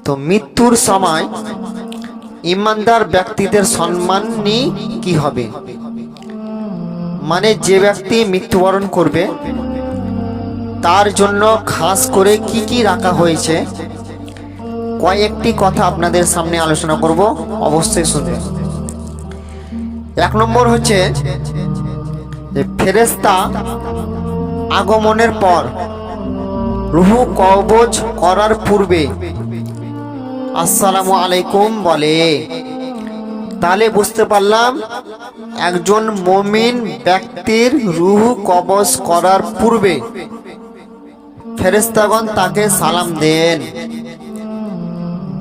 তো মৃত্যুর সময় ইমানদার ব্যক্তিদের সম্মান কি হবে, মানে যে ব্যক্তি মৃত্যুবরণ করবে তার জন্য খাস করে কি কি রাখা হয়েছে, কয়েকটি কথা আপনাদের সামনে আলোচনা করব, অবশ্যই শুনবেন। এক নম্বর হচ্ছে যে ফেরেশতা আগমনের পর রূহ কবজ করার পূর্বে আসসালামু আলাইকুম বলে। তাহলে বুঝতে পারলাম একজন মুমিন ব্যক্তির রূহ কবজ করার পূর্বে ফেরেশতাগণ তাকে সালাম দেন।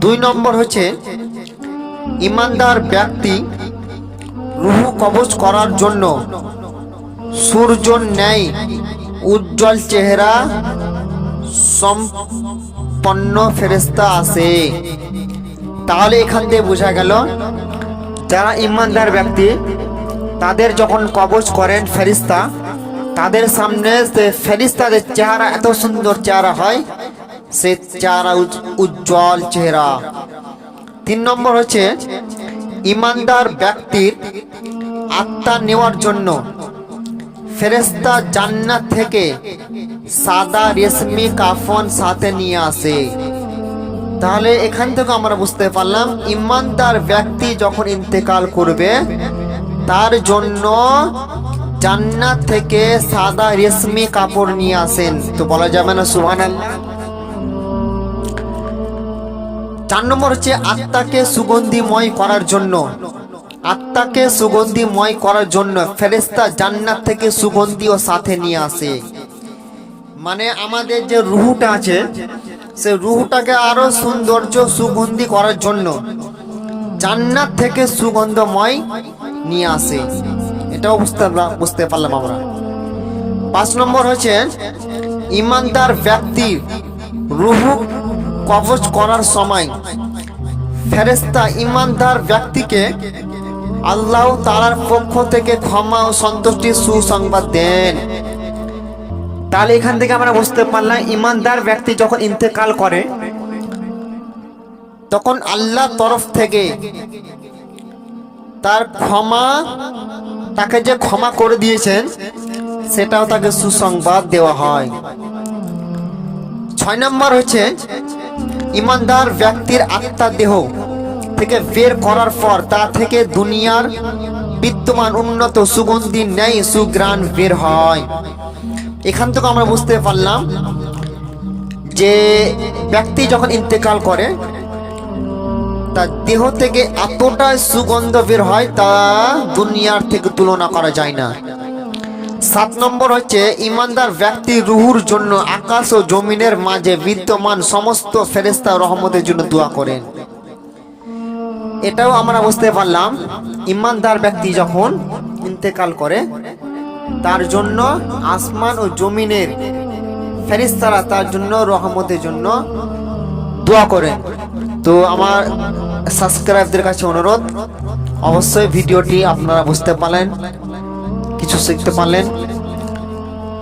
দুই নম্বর হচ্ছে ইমানদার ব্যক্তি রূহ কবজ করার জন্য সূর্যের ন্যায় উজ্জ্বল চেহারা সম্পন্ন ফেরেশতা আছে। তাহলে এখান থেকে বোঝা গেল যারা ইমানদার ব্যক্তি তাদের যখন কবজ করেন ফেরেশতা, তাদের সামনে ফেরেশতাদের চেহারা এত সুন্দর চেহারা হয়, সে চেহারা উজ্জ্বল চেহারা। তিন নম্বর হচ্ছে ইমানদার ব্যক্তির আত্মা নেওয়ার জন্য ফেরেশতা জান্নাত থেকে সাদা রেশমি কাফন সাথে নিয়ে আসে। তাহলে এখান থেকে আমরা বুঝতে পারলাম ইমানদার ব্যক্তি যখন ইন্তেকাল করবে তার জন্য জান্নাত থেকে সাদা রেশমি কাপড় নিয়ে আসেন। তো বলা যাবে না সুবহানাল্লাহ। 4 নম্বর হচ্ছে আত্মাকে সুগন্ধিময় করার জন্য, আত্মাকে সুগন্ধিময় করার জন্য ফেরেশতা জান্নাত থেকে সুগন্ধিও সাথে নিয়ে আসে। মানে আমাদের যে রূহটা আছে সে রূহটাকে আরো সৌন্দর্য সুগন্ধি করার জন্য জান্নাত থেকে সুগন্ধময় নিয়ে আসে। এটাও বুঝতে পারলাম আমরা। 5 নম্বর হচ্ছে ইমানদার ব্যক্তির রূহ কবজ করার সময় ফেরেশতা ইমানদার ব্যক্তিকে আল্লাহ তাআলার পক্ষ থেকে ক্ষমা ও সন্তুষ্টির সুসংবাদ দেন। তাহলে এখান থেকে আমরা বুঝতে পারলাম ইমানদার ব্যক্তি যখন ইন্তেকাল করে তখন আল্লাহর তরফ থেকে তার ক্ষমা, তাকে যে ক্ষমা করে দিয়েছেন সেটাও তাকে সুসংবাদ দেওয়া হয়। 6 নম্বর হচ্ছে ইমানদার ব্যক্তির আত্মা দেহ থেকে বের করার পর তা থেকে দুনিয়ার বিদ্যমান উন্নত সুগন্ধি ন্যায় সুঘ্রাণ বের হয়। এখান থেকে আমরা বুঝতে পারলাম যে ব্যক্তি যখন ইন্তেকাল করে তার দেহ থেকে এতটা সুগন্ধ বের হয় তা দুনিয়ার থেকে তুলনা করা যায় না। 7 নম্বর হচ্ছে ইমানদার ব্যক্তি রূহুর জন্য আকাশ ও জমিনের মাঝে বিদ্যমান সমস্ত ফেরেশতা রহমতের জন্য দোয়া করেন। এটাও আমরা বুঝতে পারলাম ইমানদার ব্যক্তি যখন ইন্তেকাল করে তার জন্য আসমান ও জমিনের ফেরেশতারা তার জন্য রহমতের জন্য দোয়া করেন। তো আমার সাবস্ক্রাইবদের কাছে অনুরোধ, অবশ্যই ভিডিওটি আপনারা বুঝতে পারলেন, কিছু শিখতে পারলেন,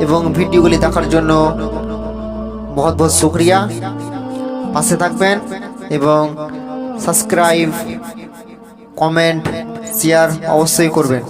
এবং ভিডিওগুলি দেখার জন্য বহুত বহুত শুকরিয়া। পাশে থাকবেন এবং সাবস্ক্রাইব, কমেন্ট, শেয়ার অবশ্যই করবেন।